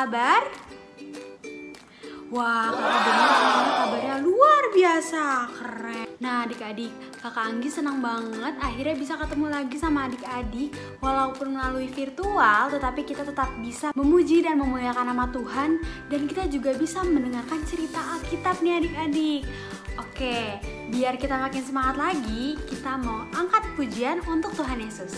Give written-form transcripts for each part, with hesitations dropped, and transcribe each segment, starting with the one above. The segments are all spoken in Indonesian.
kabar? Wah, kakak dengar semuanya kabarnya luar biasa, keren. Nah adik-adik, kakak Anggi senang banget akhirnya bisa ketemu lagi sama adik-adik. Walaupun melalui virtual, tetapi kita tetap bisa memuji dan memuliakan nama Tuhan. Dan kita juga bisa mendengarkan cerita Alkitab nih adik-adik. Oke, biar kita makin semangat lagi, kita mau angkat pujian untuk Tuhan Yesus.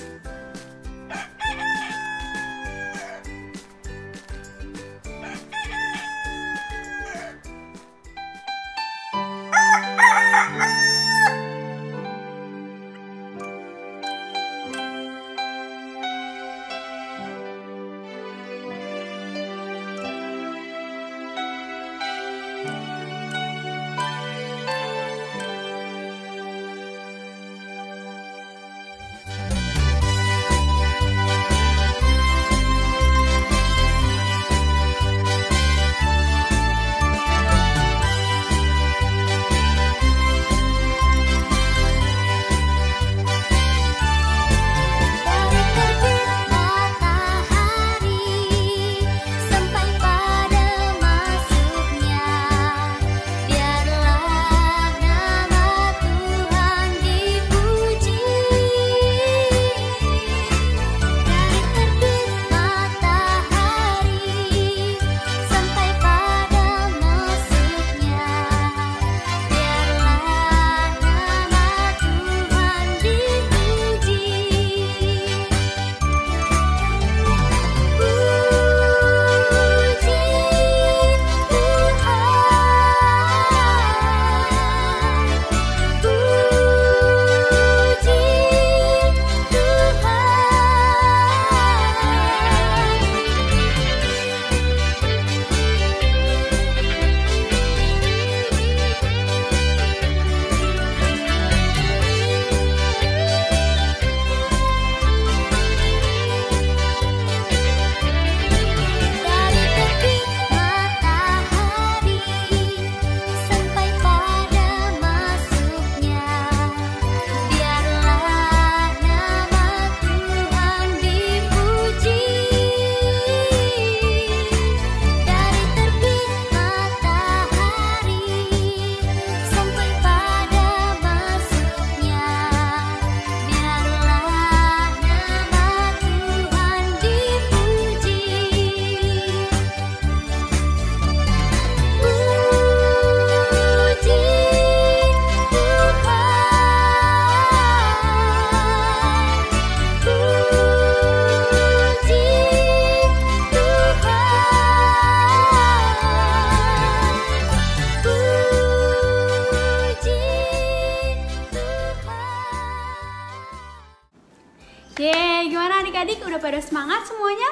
Yeay, gimana adik-adik? Udah pada semangat semuanya?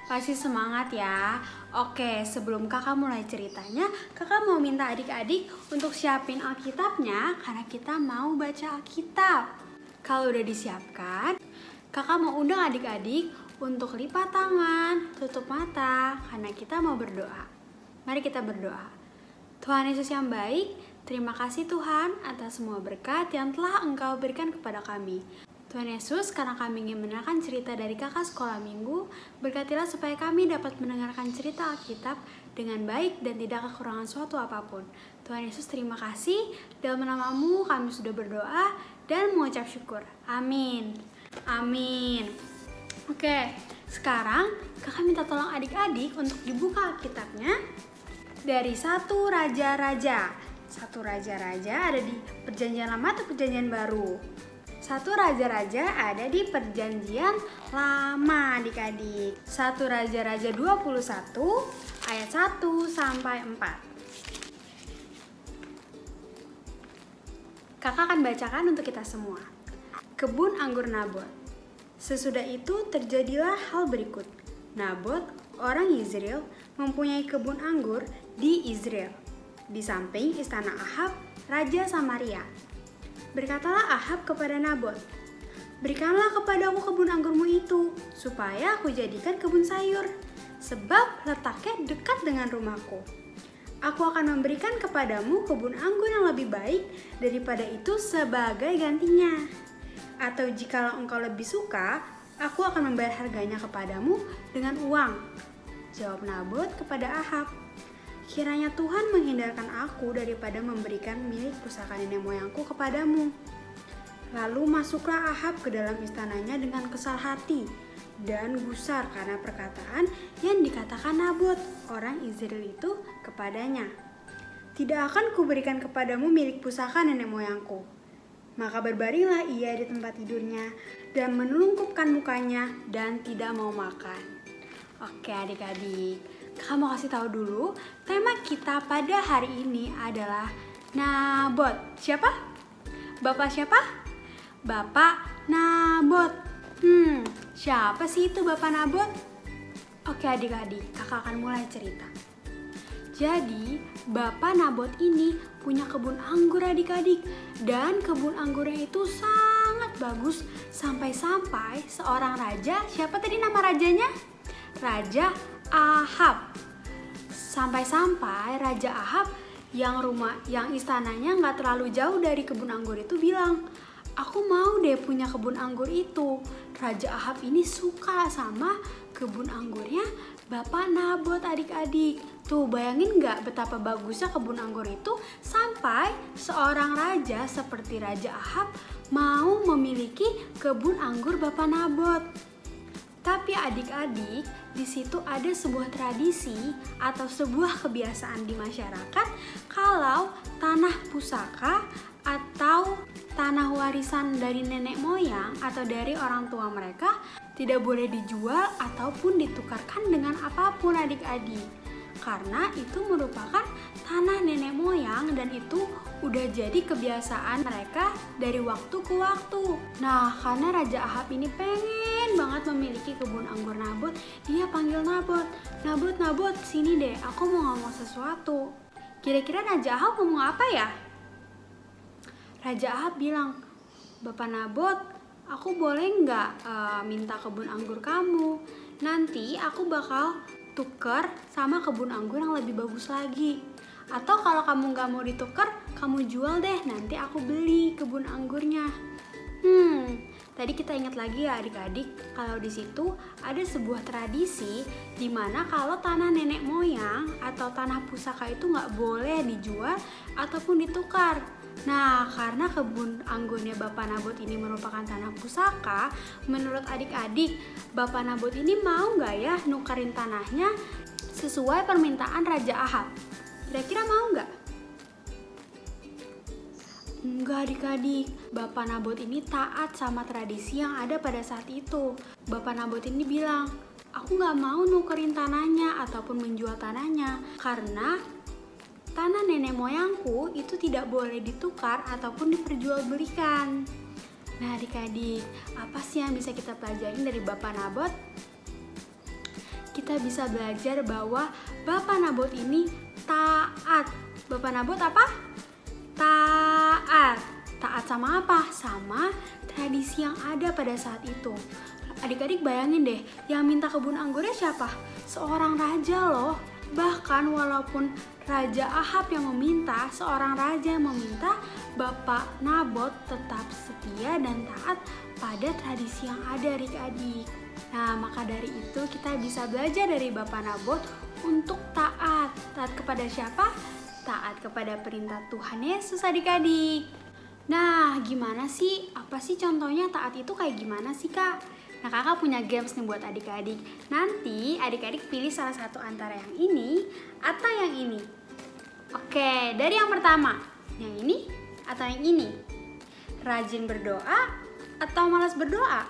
Pasti semangat ya. Oke, sebelum kakak mulai ceritanya, kakak mau minta adik-adik untuk siapin Alkitabnya karena kita mau baca Alkitab. Kalau udah disiapkan, kakak mau undang adik-adik untuk lipat tangan, tutup mata karena kita mau berdoa. Mari kita berdoa. Tuhan Yesus yang baik, terima kasih Tuhan atas semua berkat yang telah Engkau berikan kepada kami. Tuhan Yesus, karena kami ingin mendengarkan cerita dari kakak sekolah minggu, berkatilah supaya kami dapat mendengarkan cerita Alkitab dengan baik dan tidak kekurangan suatu apapun. Tuhan Yesus, terima kasih. Dalam nama-Mu kami sudah berdoa dan mengucap syukur. Amin. Amin. Oke, sekarang kakak minta tolong adik-adik untuk dibuka Alkitabnya dari 1 Raja-Raja. 1 Raja-Raja ada di Perjanjian Lama atau Perjanjian Baru? 1 Raja-Raja ada di Perjanjian Lama adik-adik. 1 Raja-Raja 21 ayat 1 sampai 4. Kakak akan bacakan untuk kita semua. Kebun anggur Nabot. Sesudah itu terjadilah hal berikut. Nabot, orang Yezreel, mempunyai kebun anggur di Yezreel, di samping istana Ahab, Raja Samaria. Berkatalah Ahab kepada Nabot, "Berikanlah kepadaku kebun anggurmu itu, supaya aku jadikan kebun sayur, sebab letaknya dekat dengan rumahku. Aku akan memberikan kepadamu kebun anggur yang lebih baik daripada itu sebagai gantinya. Atau jikalau engkau lebih suka, aku akan membayar harganya kepadamu dengan uang. Jawab Nabot kepada Ahab, kiranya Tuhan menghindarkan aku daripada memberikan milik pusaka nenek moyangku kepadamu. Lalu masuklah Ahab ke dalam istananya dengan kesal hati dan gusar karena perkataan yang dikatakan Nabot, orang Yezreel itu kepadanya. Tidak akan kuberikan kepadamu milik pusaka nenek moyangku. Maka berbaringlah ia di tempat tidurnya dan menelungkupkan mukanya dan tidak mau makan. Oke adik-adik, kakak mau kasih tahu dulu, tema kita pada hari ini adalah Nabot. Siapa? Bapak siapa? Bapak Nabot. Siapa sih itu Bapak Nabot? Oke adik-adik, kakak akan mulai cerita. Jadi, Bapak Nabot ini punya kebun anggur adik-adik. Dan kebun anggurnya itu sangat bagus. Sampai-sampai seorang raja, siapa tadi nama rajanya? Raja Ahab. Sampai-sampai Raja Ahab yang istananya nggak terlalu jauh dari kebun anggur itu bilang, aku mau deh punya kebun anggur itu. Raja Ahab ini suka sama kebun anggurnya Bapak Nabot adik-adik. Tuh bayangin nggak betapa bagusnya kebun anggur itu sampai seorang raja seperti Raja Ahab mau memiliki kebun anggur Bapak Nabot. Tapi adik-adik, di situ ada sebuah tradisi atau sebuah kebiasaan di masyarakat kalau tanah pusaka atau tanah warisan dari nenek moyang atau dari orang tua mereka tidak boleh dijual ataupun ditukarkan dengan apapun adik-adik. Karena itu merupakan tanah nenek moyang dan itu udah jadi kebiasaan mereka dari waktu ke waktu. Nah, karena Raja Ahab ini pengen banget memiliki kebun anggur Nabot, dia panggil Nabot. Nabot, sini deh, aku mau ngomong sesuatu. Kira-kira Raja Ahab ngomong apa ya? Raja Ahab bilang, Bapak Nabot, aku boleh nggak minta kebun anggur kamu? Nanti aku bakal tuker sama kebun anggur yang lebih bagus lagi. Atau kalau kamu nggak mau ditukar, kamu jual deh, nanti aku beli kebun anggurnya. Tadi kita ingat lagi ya adik-adik, kalau di situ ada sebuah tradisi di mana kalau tanah nenek moyang atau tanah pusaka itu nggak boleh dijual ataupun ditukar. Nah, karena kebun anggurnya Bapak Nabot ini merupakan tanah pusaka, menurut adik-adik, Bapak Nabot ini mau nggak ya nukarin tanahnya sesuai permintaan Raja Ahab? Kira-kira mau nggak? Enggak adik-adik, Bapak Nabot ini taat sama tradisi yang ada pada saat itu. Bapak Nabot ini bilang, aku nggak mau nukerin tanahnya ataupun menjual tanahnya karena tanah nenek moyangku itu tidak boleh ditukar ataupun diperjualbelikan. Nah adik-adik, apa sih yang bisa kita pelajarin dari Bapak Nabot? Kita bisa belajar bahwa Bapak Nabot ini taat. Bapak Nabot apa? Taat. Taat sama apa? Sama tradisi yang ada pada saat itu. Adik-adik bayangin deh, yang minta kebun anggurnya siapa? Seorang raja loh. Bahkan walaupun Raja Ahab yang meminta, seorang raja yang meminta, Bapak Nabot tetap setia dan taat pada tradisi yang ada adik-adik. Nah, maka dari itu kita bisa belajar dari Bapak Nabot untuk taat. Taat kepada siapa? Taat kepada perintah Tuhan Yesus adik-adik. Nah, gimana sih? Apa sih contohnya taat itu kayak gimana sih, Kak? Nah, kakak punya games nih buat adik-adik. Nanti adik-adik pilih salah satu antara yang ini atau yang ini. Oke, dari yang pertama, yang ini atau yang ini? Rajin berdoa atau malas berdoa?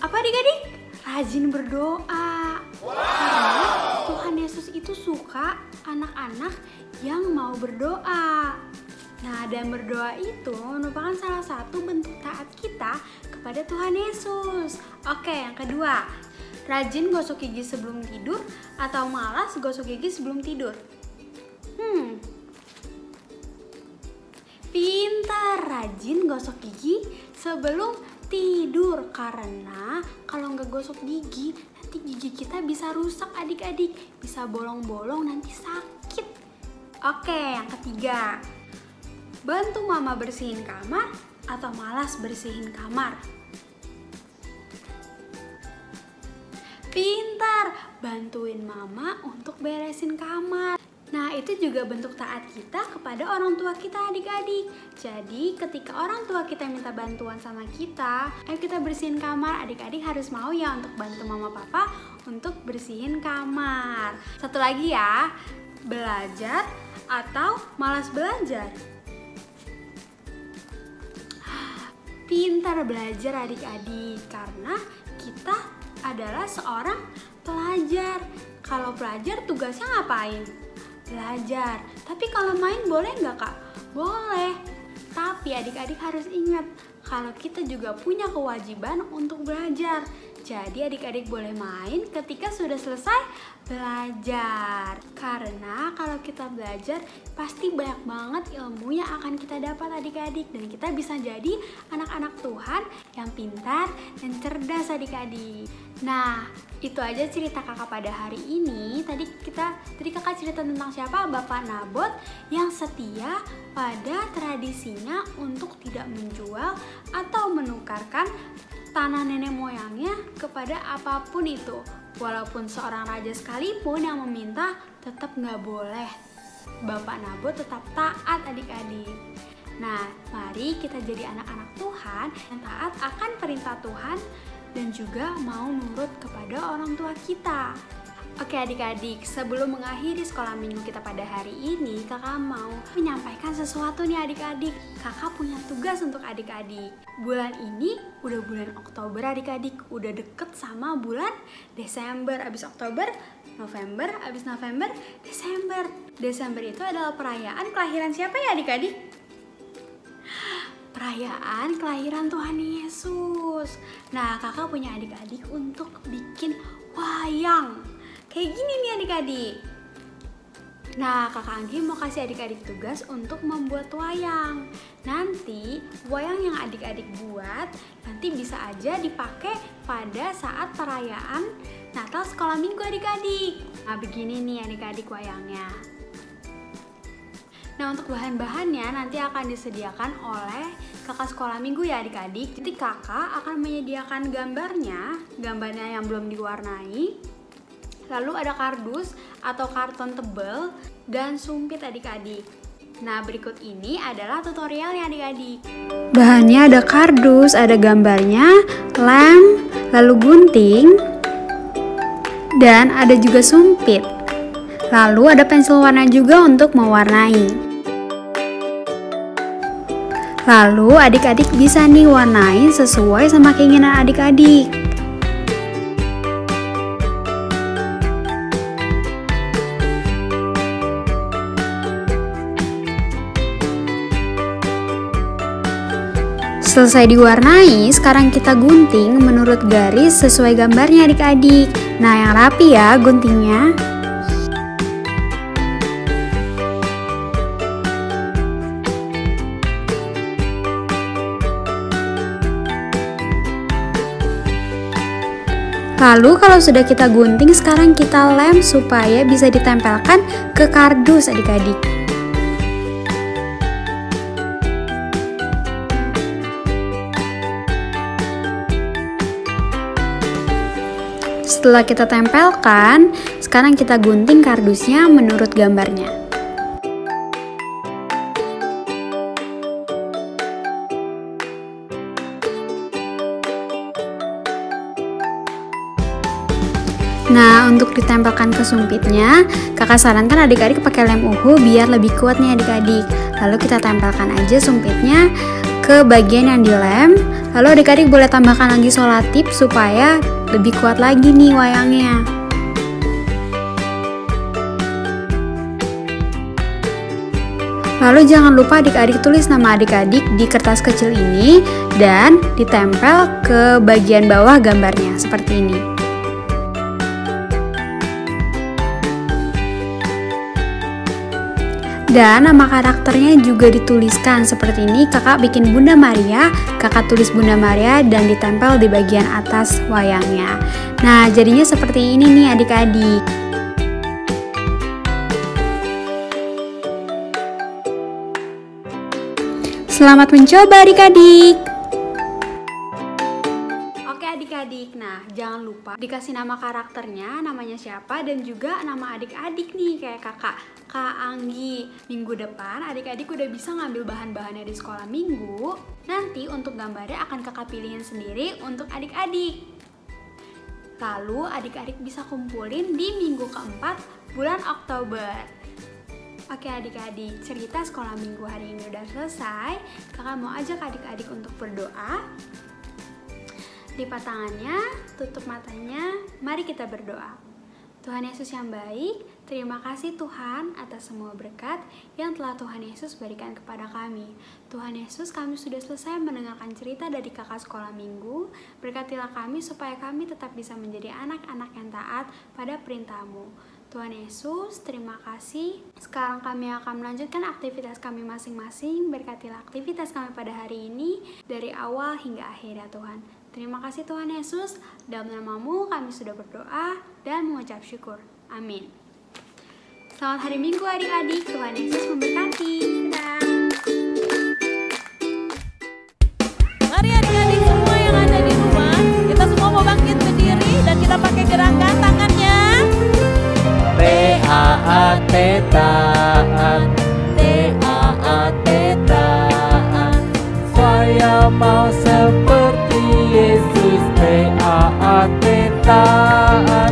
Apa adik-adik? Rajin berdoa. Karena Tuhan Yesus itu suka anak-anak yang mau berdoa. Nah, dan berdoa itu merupakan salah satu bentuk taat kita kepada Tuhan Yesus. Oke, yang kedua, rajin gosok gigi sebelum tidur atau malas gosok gigi sebelum tidur? Pintar, rajin gosok gigi sebelum tidur. Karena kalau nggak gosok gigi, nanti gigi kita bisa rusak adik-adik. Bisa bolong-bolong, nanti sakit. Oke, yang ketiga, bantu mama bersihin kamar atau malas bersihin kamar? Pintar, bantuin mama untuk beresin kamar. Nah, itu juga bentuk taat kita kepada orang tua kita, adik-adik. Jadi, ketika orang tua kita minta bantuan sama kita, ayo kita bersihin kamar, adik-adik harus mau ya untuk bantu mama papa untuk bersihin kamar. Satu lagi ya, belajar atau malas belajar? Pintar belajar adik-adik, karena kita adalah seorang pelajar. Kalau pelajar tugasnya ngapain? Belajar. Tapi kalau main boleh nggak kak? Boleh. Tapi adik-adik harus ingat kalau kita juga punya kewajiban untuk belajar. Jadi adik-adik boleh main ketika sudah selesai belajar. Karena kalau kita belajar pasti banyak banget ilmu yang akan kita dapat adik-adik. Dan kita bisa jadi anak-anak Tuhan yang pintar dan cerdas adik-adik. Nah, itu aja cerita kakak pada hari ini. Tadi kakak cerita tentang siapa? Bapak Nabot yang setia pada tradisinya untuk tidak menjual atau menukarkan tanah nenek moyangnya kepada apapun itu. Walaupun seorang raja sekalipun yang meminta, tetap nggak boleh. Bapak Nabot tetap taat adik-adik. Nah, mari kita jadi anak-anak Tuhan yang taat akan perintah Tuhan dan juga mau nurut kepada orang tua kita. Oke adik-adik, sebelum mengakhiri sekolah minggu kita pada hari ini, kakak mau menyampaikan sesuatu nih adik-adik. Kakak punya tugas untuk adik-adik. Bulan ini udah bulan Oktober adik-adik, udah deket sama bulan Desember. Abis Oktober, November, abis November, Desember. Desember itu adalah perayaan kelahiran siapa ya adik-adik? Perayaan kelahiran Tuhan Yesus. Nah, kakak punya adik-adik untuk bikin wayang. Kayak gini nih adik-adik. Nah, kakak Anggi mau kasih adik-adik tugas untuk membuat wayang. Nanti wayang yang adik-adik buat nanti bisa aja dipakai pada saat perayaan Natal sekolah minggu adik-adik. Nah, begini nih adik-adik wayangnya. Nah, untuk bahan-bahannya nanti akan disediakan oleh kakak sekolah minggu ya adik-adik. Jadi kakak akan menyediakan gambarnya yang belum diwarnai. Lalu ada kardus atau karton tebal dan sumpit adik-adik. Nah, berikut ini adalah tutorialnya adik-adik. Bahannya ada kardus, ada gambarnya, lem, lalu gunting, dan ada juga sumpit. Lalu ada pensil warna juga untuk mewarnai. Lalu adik-adik bisa nih warnain sesuai sama keinginan adik-adik. Selesai diwarnai, sekarang kita gunting menurut garis sesuai gambarnya adik-adik. Nah, yang rapi ya guntingnya. Lalu kalau sudah kita gunting, sekarang kita lem supaya bisa ditempelkan ke kardus adik-adik. Setelah kita tempelkan, sekarang kita gunting kardusnya menurut gambarnya. Nah, untuk ditempelkan ke sumpitnya, kakak sarankan adik-adik pakai lem uhu biar lebih kuat nih adik-adik. Lalu kita tempelkan aja sumpitnya ke bagian yang dilem. Lalu adik-adik boleh tambahkan lagi solatip supaya lebih kuat lagi nih wayangnya. Lalu jangan lupa adik-adik tulis nama adik-adik di kertas kecil ini dan ditempel ke bagian bawah gambarnya seperti ini. Dan nama karakternya juga dituliskan seperti ini. Kakak bikin Bunda Maria, kakak tulis Bunda Maria dan ditempel di bagian atas wayangnya. Nah, jadinya seperti ini nih adik-adik. Selamat mencoba adik-adik. Oke adik-adik. Nah, jangan lupa dikasih nama karakternya, namanya siapa, dan juga nama adik-adik nih, kayak kakak Kak Anggi. Minggu depan adik-adik udah bisa ngambil bahan-bahannya di sekolah minggu. Nanti untuk gambarnya akan kakak pilihin sendiri untuk adik-adik. Lalu adik-adik bisa kumpulin di minggu keempat bulan Oktober. Oke adik-adik, cerita sekolah minggu hari ini udah selesai. Kakak mau ajak adik-adik untuk berdoa. Lipat tangannya, tutup matanya, mari kita berdoa. Tuhan Yesus yang baik, terima kasih Tuhan atas semua berkat yang telah Tuhan Yesus berikan kepada kami. Tuhan Yesus, kami sudah selesai mendengarkan cerita dari kakak sekolah minggu. Berkatilah kami supaya kami tetap bisa menjadi anak-anak yang taat pada perintah-Mu. Tuhan Yesus, terima kasih. Sekarang kami akan melanjutkan aktivitas kami masing-masing. Berkatilah aktivitas kami pada hari ini dari awal hingga akhir ya Tuhan. Terima kasih Tuhan Yesus, dalam nama-Mu kami sudah berdoa dan mengucap syukur. Amin. Selamat hari Minggu adik-adik, Tuhan Yesus memberkati. Dadah. Mari adik-adik semua yang ada di rumah, kita semua mau bangkit berdiri dan kita pakai gerakan tangannya. T-A-A-T taat, T-A-A-T taat. Saya mau seperti Yesus, T-A-A-T taat,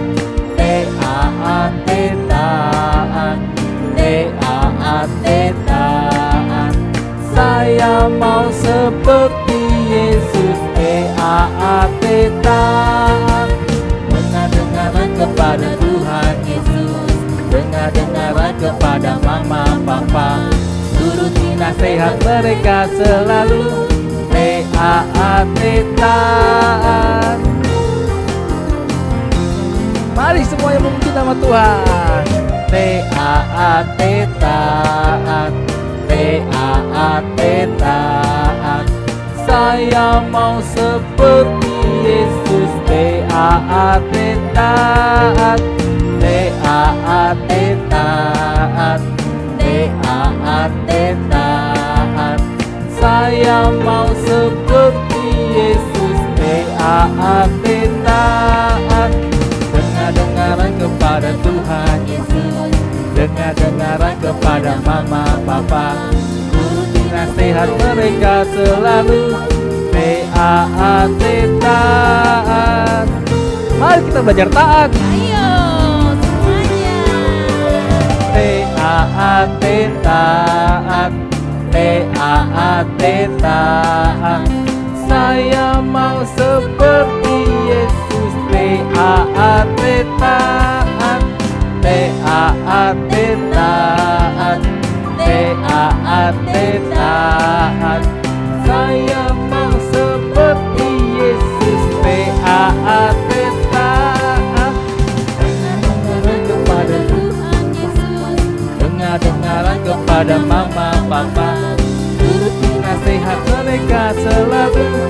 T-A-A-T taat, T-A-A-T taat. Saya mau seperti Yesus, T-A-A-T taat. Dengar-dengaran kepada Tuhan Yesus, dengar-dengaran kepada mama papa, turuti nasihat mereka selalu. T-A-A-T taat. Mari semuanya memuji nama Tuhan. T-A-A-T taat, T-A-A-T taat. Saya mau seperti Yesus, T-A-A-T taat, T-A-A-T taat, T-A-A-T taat. Saya mau seperti Yesus, T-A-A-T taat. Dengar-dengaran kepada Tuhan Yesus, dengar-dengaran kepada mama papa, turuti nasihat mereka selalu. T-A-A-T taat. Mari kita belajar taat. Ayo semuanya. T-A-A-T taat, T-A-A-T taat. Saya mau seperti Yesus, T-A-A-T taat, T-A-A-T taat, T-A-A-T taat. Saya mau seperti Yesus, T-A-A-T taat. Dengar-dengaran kepada Tuhan Yesus, dengar-dengaran kepada mama papa, turuti nasihat mereka selalu.